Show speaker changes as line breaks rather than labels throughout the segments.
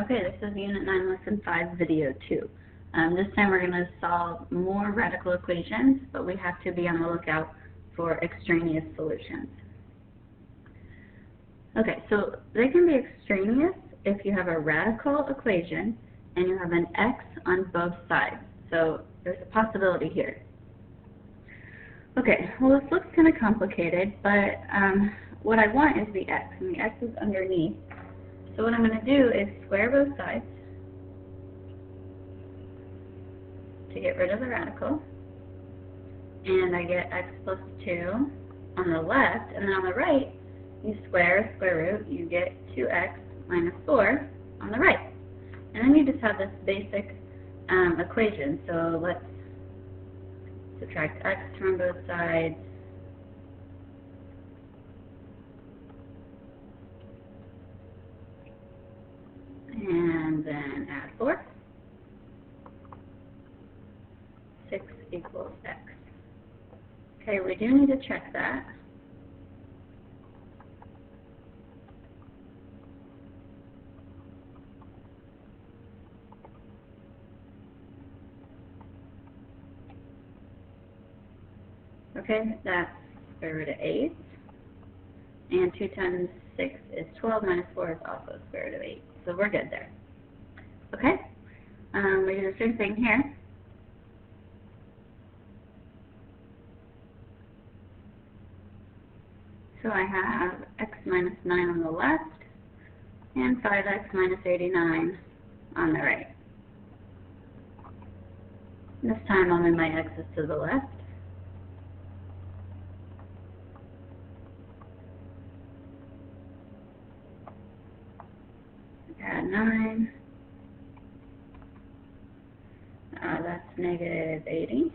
Okay, this is Unit 9, Lesson 5, Video 2. This time we're going to solve more radical equations, but we have to be on the lookout for extraneous solutions. Okay, so they can be extraneous if you have a radical equation and you have an x on both sides. So there's a possibility here. Okay, well this looks kind of complicated, but what I want is the x, and the x is underneath. So what I'm going to do is square both sides to get rid of the radical, and I get x plus 2 on the left, and then on the right, you square square root, you get 2x minus 4 on the right. And then you just have this basic equation. So let's subtract x from both sides. And then add 4. 6 equals x. Okay, we do need to check that. Okay, that's square root of 8. And 2 times 6 is 12, minus 4 is also square root of 8. So we're good there. Okay, we do the same thing here. So I have x minus 9 on the left and 5x minus 89 on the right. This time I'll move my x's to the left. Add 9. That's negative 80.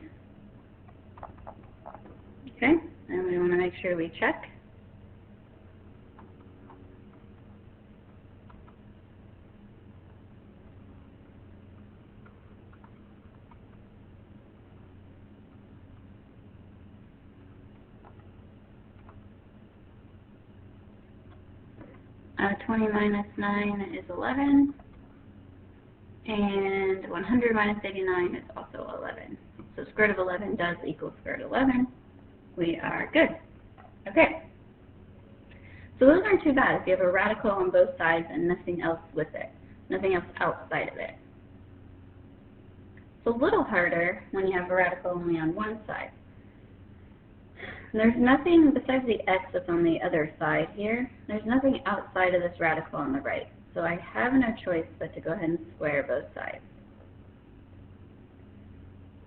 Okay, and we want to make sure we check. Uh, 20 minus 9 is 11, and 100 minus 89 is also 11. So square root of 11 does equal square root of 11. We are good. Okay. So those aren't too bad if you have a radical on both sides and nothing else with it, nothing else outside of it. It's a little harder when you have a radical only on one side. There's nothing besides the x that's on the other side here. There's nothing outside of this radical on the right. So I have no choice but to go ahead and square both sides.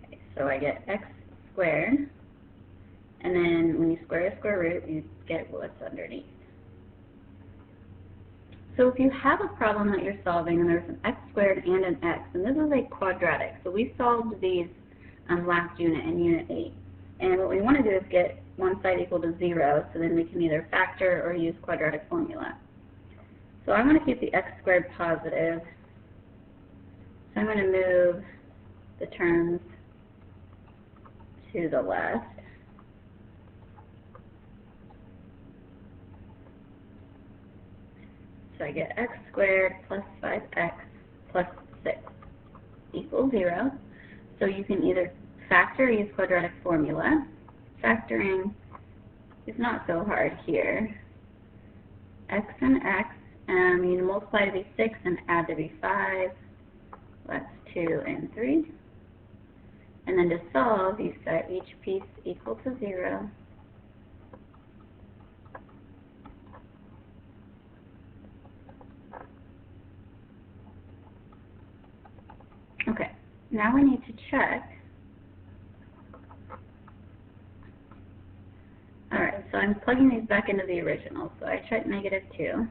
Okay, so I get x squared, and then when you square a square root, you get what's underneath. So if you have a problem that you're solving and there's an x squared and an x, and this is a quadratic, so we solved these last unit in Unit 8. And what we want to do is get one side equal to 0, so then we can either factor or use quadratic formula. So I want to keep the x squared positive, so I'm going to move the terms to the left. So I get x squared plus 5x plus 6 equals 0. So you can either factor or use quadratic formula. Factoring is not so hard here. X and x, you multiply to be 6 and add to be 5. That's 2 and 3. And then to solve, you set each piece equal to 0. Okay, now we need to check. Alright, so I'm plugging these back into the original. So I check negative 2.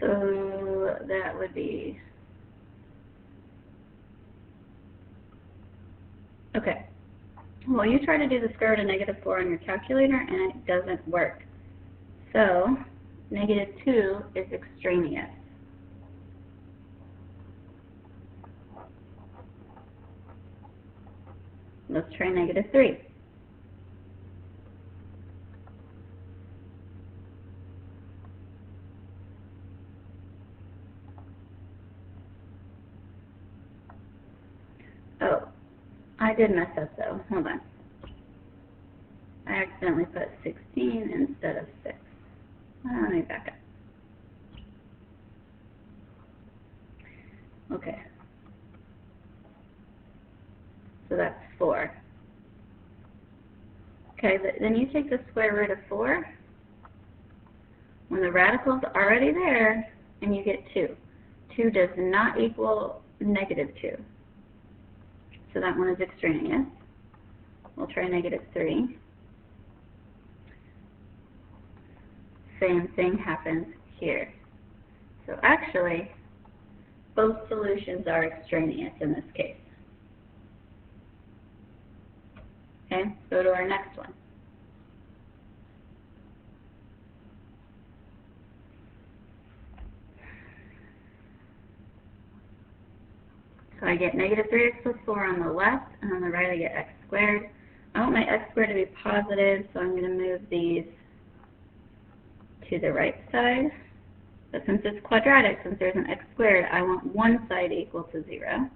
So that would be, okay. Well, you try to do the square root of negative 4 on your calculator and it doesn't work. So negative 2 is extraneous. Let's try negative 3. Oh, I did mess up though. Hold on. I accidentally put 16 instead of 6. Let me back up. Okay. So that's 4. Okay, then you take the square root of 4 when the radical's already there, and you get 2. 2 does not equal negative 2. So that one is extraneous. We'll try negative 3. Same thing happens here. So actually, both solutions are extraneous in this case. Okay, let's go to our next one. So I get negative 3x plus 4 on the left, and on the right I get x squared. I want my x squared to be positive, so I'm going to move these to the right side. But since it's quadratic, since there's an x squared, I want one side equal to 0.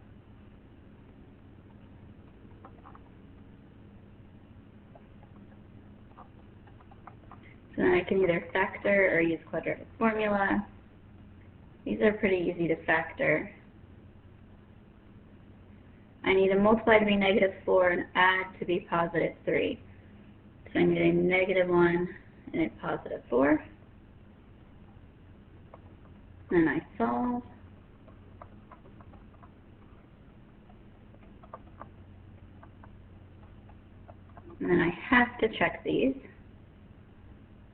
So then I can either factor or use quadratic formula. These are pretty easy to factor. I need a multiply to be negative 4 and add to be positive 3. So I need a negative 1 and a positive 4. Then I solve. And then I have to check these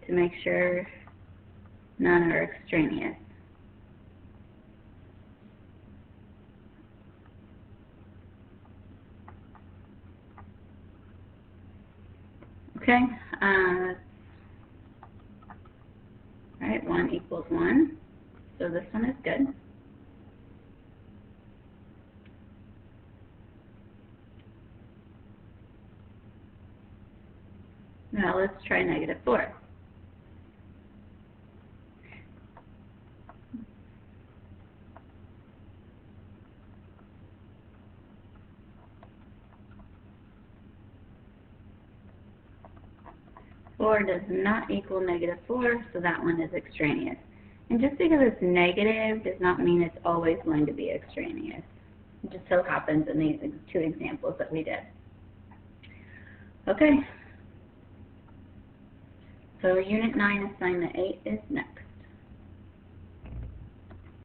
to make sure none are extraneous. Okay, all right, 1 equals 1, so this one is good. Now let's try negative 4. Four does not equal negative 4, so that one is extraneous. And just because it's negative does not mean it's always going to be extraneous. It just so happens in these 2 examples that we did. Okay. So Unit 9 assignment 8 is next.